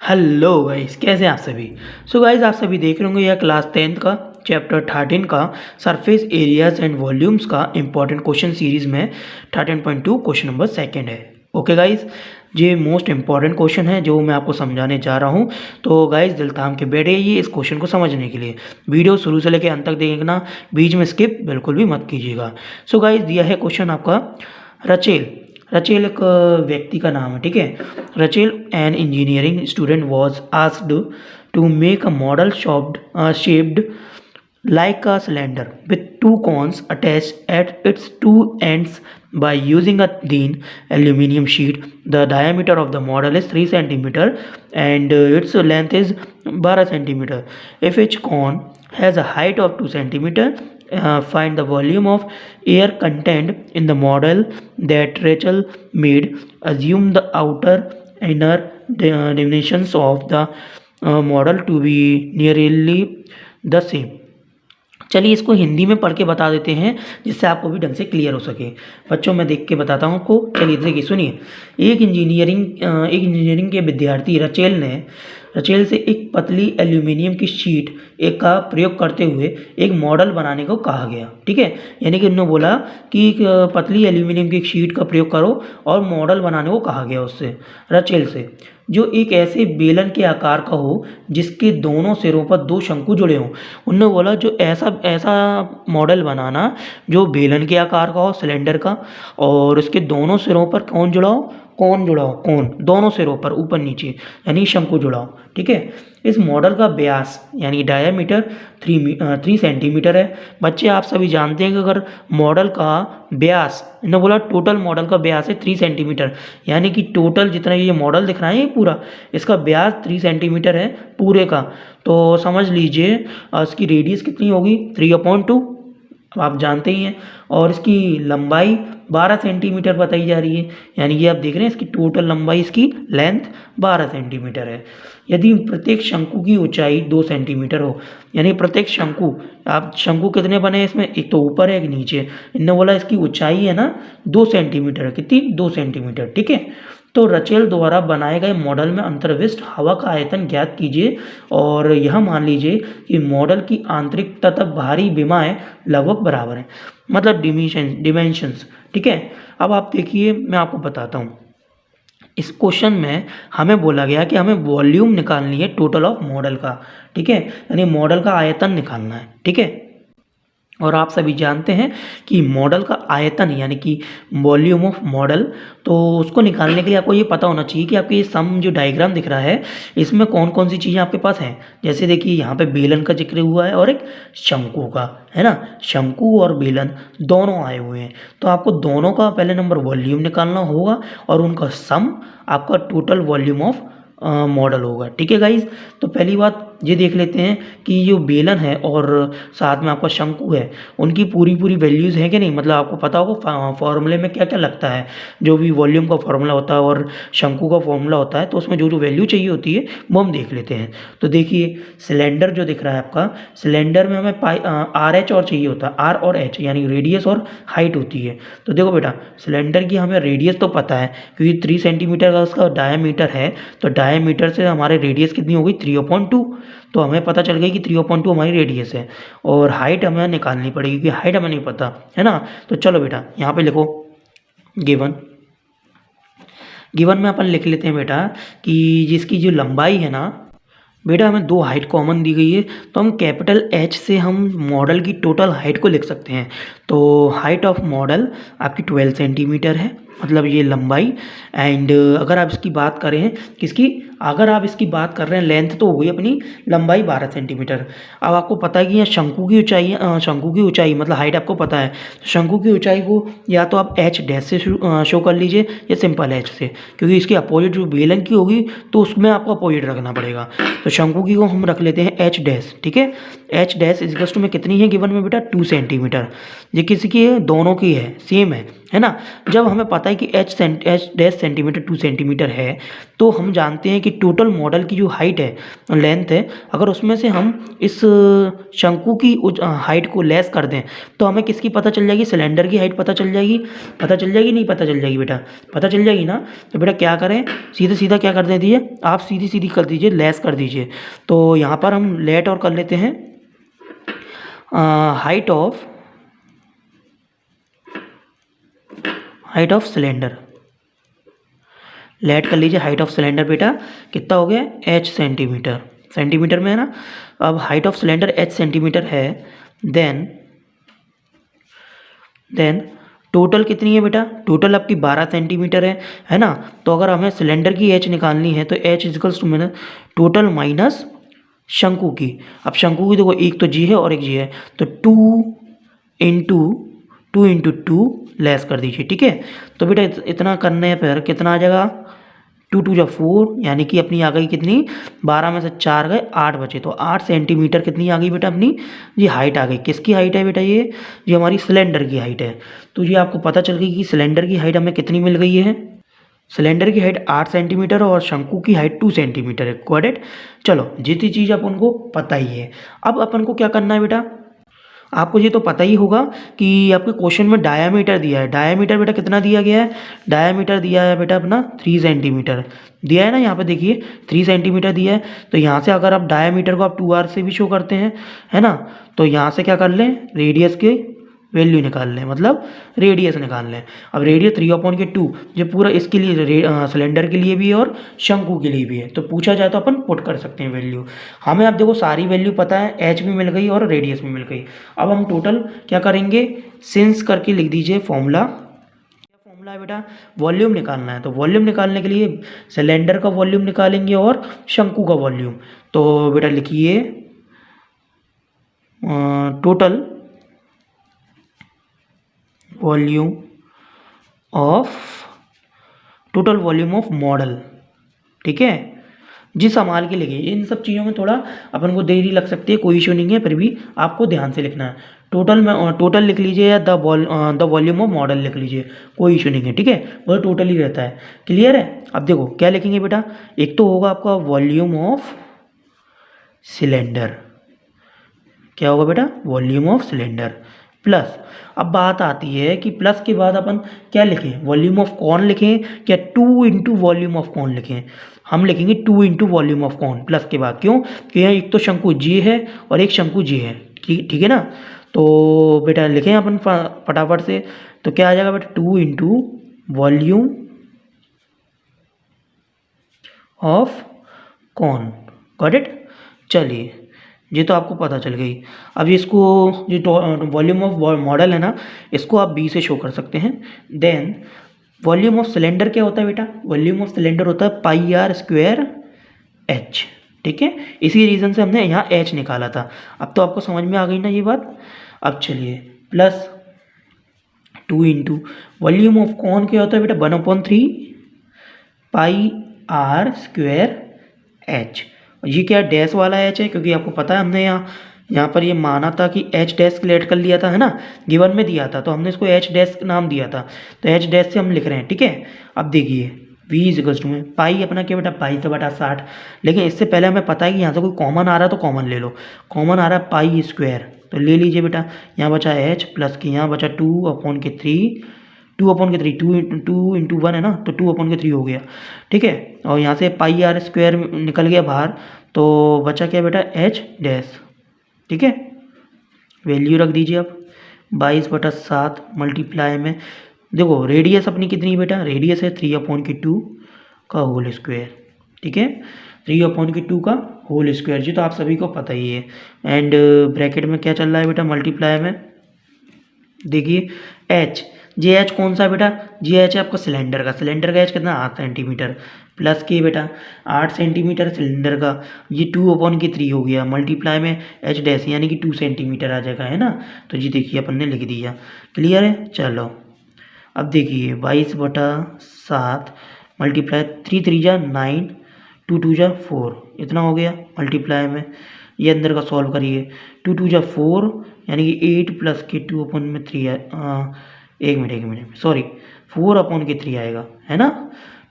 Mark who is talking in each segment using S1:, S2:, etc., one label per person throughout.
S1: Hello guys, कैसे हैं आप सभी। गाइस, आप सभी देख रहे होंगे यह क्लास 10th का चैप्टर 13 का सरफेस एरियाज एंड वॉल्यूम्स का इंपॉर्टेंट क्वेश्चन सीरीज में 13.2 क्वेश्चन नंबर सेकंड है। ओके गाइस, ये मोस्ट इंपॉर्टेंट क्वेश्चन है जो मैं आपको समझाने जा रहा हूँ। तो गाइस, दिल थाम के बैठे ये इस क्वेश्चन को समझने के लिए वीडियो शुरू से लेकर अंत तक देखना, बीच में स्किप बिल्कुल भी मत कीजिएगा। गाइस, दिया है क्वेश्चन आपका रचेल। रचेल एक व्यक्ति का नाम है, ठीक है। Rachel an engineering student was asked to make a model shaped like a cylinder with two cones attached at its two ends by using a thin aluminum sheet. The diameter of the model is 3 centimeter and its length is 12 centimeter. If each cone has a height of 2 centimeter, find the volume of air contained in the model that Rachel made. Assume the outer inner dimensions of the model to be nearly the same. चलिए इसको हिंदी में पढ़ के बता देते हैं जिससे आपको भी ढंग से क्लियर हो सके। बच्चों, मैं देख के बताता हूँ आपको। चलिए देखिए, सुनिए। एक इंजीनियरिंग के विद्यार्थी रचेल से एक पतली एल्यूमिनियम की शीट एक का प्रयोग करते हुए एक मॉडल बनाने को कहा गया, ठीक है। यानी कि उन्होंने बोला कि एक पतली एल्यूमिनियम की एक शीट का प्रयोग करो और मॉडल बनाने को कहा गया उससे, रचेल से, जो एक ऐसे बेलन के आकार का हो जिसके दोनों सिरों पर दो शंकु जुड़े हों। उन्होंने बोला जो ऐसा ऐसा मॉडल बनाना जो बेलन के आकार का हो, सिलेंडर का, और उसके दोनों सिरों पर कौन जुड़ा हो, कौन जुड़ा हो, कौन दोनों सिरों पर ऊपर नीचे यानी शंकु जुड़ा हो, ठीक है। इस मॉडल का व्यास यानी डायामीटर 3 सेंटीमीटर है। बच्चे, आप सभी जानते हैं कि अगर मॉडल का व्यास, इन्होंने बोला टोटल मॉडल का व्यास है 3 सेंटीमीटर, यानी कि टोटल जितना ये मॉडल दिख रहा है ये पूरा, इसका व्यास 3 सेंटीमीटर है पूरे का। तो समझ लीजिए इसकी रेडियस कितनी होगी, 3/2, आप जानते ही हैं। और इसकी लंबाई 12 सेंटीमीटर बताई जा रही है, यानी कि आप देख रहे हैं इसकी टोटल लंबाई, इसकी लेंथ 12 सेंटीमीटर है। यदि प्रत्येक शंकु की ऊंचाई 2 सेंटीमीटर हो, यानी प्रत्येक शंकु, आप शंकु कितने बने हैं इसमें, एक तो ऊपर है एक नीचे, इन्होंने बोला इसकी ऊंचाई है ना 2 सेंटीमीटर है। कितनी, 2 सेंटीमीटर, ठीक है। तो रचेल द्वारा बनाए गए मॉडल में अंतर्विष्ट हवा का आयतन ज्ञात कीजिए और यह मान लीजिए कि मॉडल की आंतरिक तथा बाहरी विमाएं लगभग बराबर हैं, मतलब डिमेंशंस, ठीक है। अब आप देखिए, मैं आपको बताता हूँ। इस क्वेश्चन में हमें बोला गया कि हमें वॉल्यूम निकालनी है टोटल ऑफ मॉडल का, ठीक है, यानी मॉडल का आयतन निकालना है, ठीक है। और आप सभी जानते हैं कि मॉडल का आयतन यानी कि वॉल्यूम ऑफ मॉडल, तो उसको निकालने के लिए आपको ये पता होना चाहिए कि आपके ये सम जो डायग्राम दिख रहा है इसमें कौन कौन सी चीज़ें आपके पास हैं। जैसे देखिए, यहाँ पे बेलन का जिक्र हुआ है और एक शंकु का, है ना। शंकु और बेलन दोनों आए हुए हैं, तो आपको दोनों का पहले नंबर वॉल्यूम निकालना होगा और उनका सम आपका टोटल वॉल्यूम ऑफ मॉडल होगा, ठीक है गाइज। तो पहली बात ये देख लेते हैं कि जो बेलन है और साथ में आपका शंकु है, उनकी पूरी पूरी वैल्यूज़ हैं कि नहीं। मतलब आपको पता होगा फॉर्मूले में क्या क्या लगता है, जो भी वॉल्यूम का फॉर्मूला होता है और शंकु का फॉर्मूला होता है, तो उसमें जो जो वैल्यू चाहिए होती है वो हम देख लेते हैं। तो देखिए, सिलेंडर जो दिख रहा है आपका, सिलेंडर में हमें आर एच और चाहिए होता है, आर और एच यानी रेडियस और हाइट होती है। तो देखो बेटा, सिलेंडर की हमें रेडियस तो पता है क्योंकि 3 सेंटीमीटर का उसका डायामीटर है, तो डायामीटर से हमारे रेडियस कितनी हो गई, 3/2। तो हमें पता चल गई कि 3/2 हमारी रेडियस है। और हाइट हमें निकालनी पड़ेगी क्योंकि हाइट हमें नहीं पता, है ना। तो चलो बेटा, यहाँ पे लिखो गिवन में अपन लिख लेते हैं बेटा कि जिसकी जो लंबाई है ना बेटा, हमें 2 हाइट कॉमन दी गई है, तो हम कैपिटल H से हम मॉडल की टोटल हाइट को लिख सकते हैं। तो हाइट ऑफ मॉडल आपकी 12 सेंटीमीटर है, मतलब ये लंबाई। एंड अगर आप इसकी बात करें किसकी, अगर आप इसकी बात कर रहे हैं लेंथ, तो हो गई अपनी लंबाई 12 सेंटीमीटर। अब आपको पता है कि यहाँ शंकु की ऊंचाई मतलब हाइट आपको पता है, तो शंकु की ऊंचाई को या तो आप H डैश से शो कर लीजिए या सिंपल H से, क्योंकि इसकी अपोजिट जो बेलन की होगी तो उसमें आपको अपोजिट रखना पड़ेगा। तो शंकु की को हम रख लेते हैं H डैश, ठीक है। H डैश इक्वल्स टू में कितनी है गिवन में बेटा, 2 सेंटीमीटर। ये किसी की है, दोनों की है, सेम है है ना। जब हमें पता है कि एच डैश सेंटीमीटर 2 सेंटीमीटर है, तो हम जानते हैं कि टोटल मॉडल की जो हाइट है, लेंथ है, अगर उसमें से हम इस शंकु की हाइट को लेस कर दें तो हमें किसकी पता चल जाएगी, सिलेंडर की हाइट पता चल जाएगी। पता चल जाएगी नहीं पता चल जाएगी बेटा, पता चल जाएगी ना। तो बेटा क्या करें, सीधा सीधा क्या कर दीजिए, आप सीधी सीधी कर दीजिए, लेस कर दीजिए। तो यहाँ पर हम लेट और कर लेते हैं हाइट ऑफ सिलेंडर। लेट कर लीजिए हाइट ऑफ सिलेंडर बेटा, कितना हो गया, h सेंटीमीटर, सेंटीमीटर में है ना। अब height of cylinder h centimetre है, देन टोटल कितनी है बेटा, टोटल आपकी 12 सेंटीमीटर है ना। तो अगर हमें सिलेंडर की h निकालनी है तो h इजिकल्स टू मैंने टोटल माइनस शंकु की। अब शंकु की देखो एक तो g है और एक g है, तो 2 इंटू 2 लेस कर दीजिए, ठीक है। तो बेटा इतना करने पर कितना आ जाएगा, 2 2 जा 4, यानी कि अपनी आ गई कितनी, 12 में से 4 गए 8 बचे, तो 8 सेंटीमीटर कितनी आ गई बेटा अपनी, ये हाइट आ गई। किसकी हाइट है बेटा, ये हमारी सिलेंडर की हाइट है। तो ये आपको पता चल गई कि सिलेंडर की हाइट हमें कितनी मिल गई है, सिलेंडर की हाइट 8 सेंटीमीटर और शंकु की हाइट 2 सेंटीमीटर है, गॉट इट। चलो जितनी चीज़ अपन को पता ही है, अब अपन को क्या करना है बेटा, आपको ये तो पता ही होगा कि आपके क्वेश्चन में डायामीटर दिया है। डायामीटर बेटा कितना दिया गया है, डायामीटर दिया है बेटा अपना 3 सेंटीमीटर दिया है ना, यहाँ पे देखिए 3 सेंटीमीटर दिया है। तो यहाँ से अगर आप डायामीटर को आप 2r से भी शो करते हैं, है ना, तो यहाँ से क्या कर लें, रेडियस के वैल्यू निकाल लें, मतलब रेडियस निकाल लें। अब रेडियस 3/2 ये पूरा इसके लिए सिलेंडर के लिए भी है और शंकु के लिए भी है, तो पूछा जाए तो अपन पुट कर सकते हैं वैल्यू। हमें अब देखो सारी वैल्यू पता है, एच भी मिल गई और रेडियस भी मिल गई। अब हम टोटल क्या करेंगे, सिंस करके लिख दीजिए फॉर्मूला। क्या फॉर्मूला है बेटा, वॉल्यूम निकालना है, तो वॉल्यूम निकालने के लिए सिलेंडर का वॉल्यूम निकालेंगे और शंकु का वॉल्यूम। तो बेटा लिखिए टोटल वॉल्यूम ऑफ मॉडल, ठीक है। जिस संभाल के लिखिए, इन सब चीज़ों में थोड़ा अपन को देरी लग सकती है, कोई इशू नहीं है, फिर भी आपको ध्यान से लिखना है। टोटल लिख लीजिए या द वॉल्यूम ऑफ मॉडल लिख लीजिए, कोई इशू नहीं है, ठीक है, वो टोटल ही रहता है। क्लियर है। अब देखो क्या लिखेंगे बेटा, एक तो होगा आपका वॉल्यूम ऑफ सिलेंडर, क्या होगा बेटा, वॉल्यूम ऑफ सिलेंडर प्लस, अब बात आती है कि प्लस के बाद अपन क्या लिखें, वॉल्यूम ऑफ कॉन लिखें क्या 2 इंटू वॉल्यूम ऑफ कॉन लिखें। हम लिखेंगे 2 into volume of cone plus के बाद, क्यों, कि एक तो शंकु जी है और एक शंकु जी है, ठीक है ना। तो बेटा लिखें अपन फटाफट से, तो क्या आ जाएगा बेटा, 2 into volume of cone, got it. चलिए ये तो आपको पता चल गई। अब इसको जो वॉल्यूम ऑफ मॉडल है ना, इसको आप बी से शो कर सकते हैं। देन वॉल्यूम ऑफ सिलेंडर क्या होता है बेटा, वॉल्यूम ऑफ सिलेंडर होता है पाई आर स्क्वायर एच, ठीक है। इसी रीज़न से हमने यहाँ एच निकाला था। अब तो आपको समझ में आ गई ना ये बात। अब चलिए plus 2 into volume of cone क्या होता है बेटा, 1/3 पाई आर स्क्वायर एच। ये क्या डैश वाला एच है, क्योंकि आपको पता है हमने यहाँ पर ये माना था कि एच डैश लेट कर लिया था, है ना, गिवन में दिया था, तो हमने इसको एच डैश नाम दिया था, तो एच डैश से हम लिख रहे हैं, ठीक है। अब देखिए v इजिकल्स टू में पाई अपना क्या बेटा, 22/60, लेकिन इससे पहले हमें पता है कि यहाँ से कोई कॉमन आ रहा है तो कॉमन ले लो। कॉमन आ रहा है पाई स्क्वायर, तो ले लीजिए बेटा, यहाँ बचा एच प्लस की यहाँ बचा 2/3, 2/3 2 इंटू 1 है ना, तो 2/3 हो गया, ठीक है। और यहाँ से पाई आर स्क्वायर निकल गया बाहर, तो बचा क्या बेटा, एच डैश, ठीक है। वैल्यू रख दीजिए अब 22/7 मल्टीप्लाई में, देखो रेडियस अपनी कितनी बेटा, रेडियस है 3/2 का होल स्क्वायर, ठीक है, 3/2 का होल स्क्वायर, जी तो आप सभी को पता ही है। एंड ब्रैकेट में क्या चल रहा है बेटा, मल्टीप्लाई में देखिए एच, जे एच कौन सा बेटा, जे एच है आपका सिलेंडर का एच कितना, 8 सेंटीमीटर प्लस के बेटा 8 सेंटीमीटर सिलेंडर का, ये 2/3 हो गया, मल्टीप्लाई में एच डैश यानी कि 2 सेंटीमीटर आ जाएगा, है ना। तो जी देखिए अपन ने लिख दिया, क्लियर है। चलो अब देखिए 22/7 मल्टीप्लाई 3 3 जा 9, 2 2 जा 4, इतना हो गया मल्टीप्लाई में, ये अंदर का सॉल्व करिए, 2 2 जा 4 यानी कि 8 प्लस के 2/3 है, एक मिनट सॉरी 4/3 आएगा, है ना।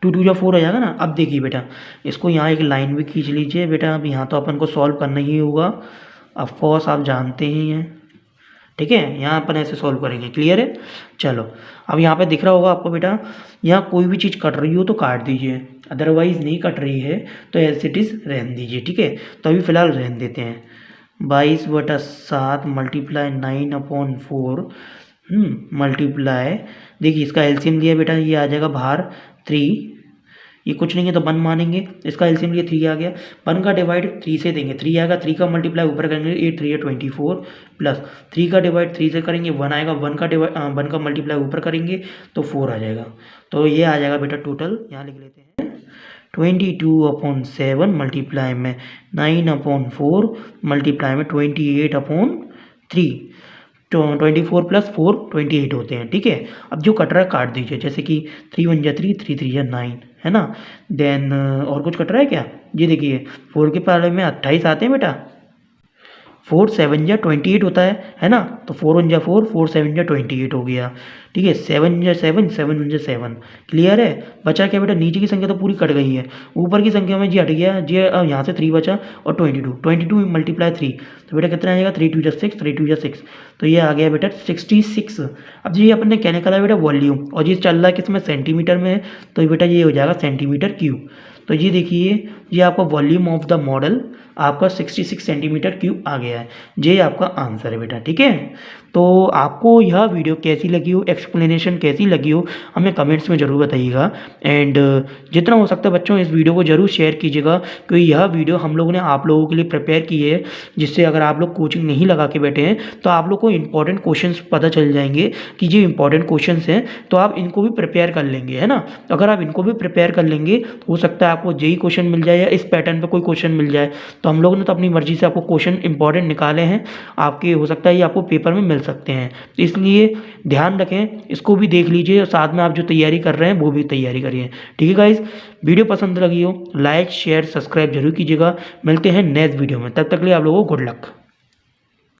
S1: 2 या 4 आ जाएगा ना। अब देखिए बेटा, इसको यहाँ एक लाइन भी खींच लीजिए बेटा। अब यहाँ तो अपन को सॉल्व करना ही होगा, ऑफ कोर्स आप जानते ही हैं, ठीक है। यहाँ अपन ऐसे सॉल्व करेंगे, क्लियर है। चलो अब यहाँ पे दिख रहा होगा आपको बेटा, यहाँ कोई भी चीज़ कट रही हो तो काट दीजिए, अदरवाइज़ नहीं कट रही है तो एज इट इज़ रहने दीजिए, ठीक है। तो अभी फ़िलहाल रहने देते हैं। 22/7 मल्टीप्लाई 9/4 मल्टीप्लाई, देखिए इसका एलसीएम लिया बेटा, ये आ जाएगा बाहर 3, ये कुछ नहीं है तो 1 मानेंगे, इसका एलसीएम लिए 3 आ गया। 1 का डिवाइड 3 से देंगे, 3 आएगा, 3 का मल्टीप्लाई ऊपर करेंगे 8 3 24 प्लस 3 का डिवाइड 3 से करेंगे 1 आएगा, 1 का मल्टीप्लाई ऊपर करेंगे तो 4 आ जाएगा। तो ये आ जाएगा बेटा टोटल, यहाँ लिख लेते हैं 22/7 मल्टीप्लाई में 9/4 मल्टीप्लाई में 28/3, तो 24 + 4 28 होते हैं, ठीक है। अब जो कट रहा है काट दीजिए, जैसे कि 3 1 जा 3, 3 3 जा 9, है ना। देन और कुछ कट रहा है क्या, ये देखिए 4 के पाले में 28 आते हैं बेटा, 4 7 जा 28 होता है ना। तो 4 1 जा 4, 4 7 जा 28 हो गया, ठीक है। 7 जा 7, 7 1 जा 7, क्लियर है। बचा क्या बेटा, नीचे की संख्या तो पूरी कट गई है, ऊपर की संख्या में जी हट गया, जी यहाँ से 3 बचा और 22 मल्टीप्लाई 3, तो बेटा कितना आ जाएगा, 3 2 जा 6, 3 2 जा 6, तो ये आ गया बेटा 66। अब जी अपन ने क्या निकाला बेटा, वॉल्यूम, और ये चल रहा है किसमें, सेंटीमीटर में, तो बेटा ये हो जाएगा सेंटीमीटर क्यूब। तो ये देखिए, ये आपका वॉल्यूम ऑफ द मॉडल आपका 66 सेंटीमीटर क्यूब आ गया है, ये आपका आंसर है बेटा, ठीक है। तो आपको यह वीडियो कैसी लगी हो, एक्सप्लेनेशन कैसी लगी हो, हमें कमेंट्स में ज़रूर बताइएगा। एंड जितना हो सकता है बच्चों इस वीडियो को ज़रूर शेयर कीजिएगा, क्योंकि यह वीडियो हम लोगों ने आप लोगों के लिए प्रिपेयर की है, जिससे अगर आप लोग कोचिंग नहीं लगा के बैठे हैं तो आप लोग को इंपॉर्टेंट क्वेश्चंस पता चल जाएंगे कि ये इंपॉर्टेंट क्वेश्चंस हैं, तो आप इनको भी प्रिपेयर कर लेंगे, है ना। अगर आप इनको भी प्रिपेयर कर लेंगे तो हो सकता है आपको जेई क्वेश्चन मिल जाए या इस पैटर्न पर कोई क्वेश्चन मिल जाए। तो हम लोगों ने तो अपनी मर्जी से आपको क्वेश्चन इंपॉर्टेंट निकाले हैं, आपके हो सकता है ये आपको पेपर में मिल सकते हैं, तो इसलिए ध्यान रखें, इसको भी देख लीजिए और साथ में आप जो तैयारी कर रहे हैं वो भी तैयारी करिए, ठीक है गाइस। वीडियो पसंद लगी हो लाइक शेयर सब्सक्राइब जरूर कीजिएगा। मिलते हैं नेक्स्ट वीडियो में, तब तक के लिए आप लोगों को गुड लक।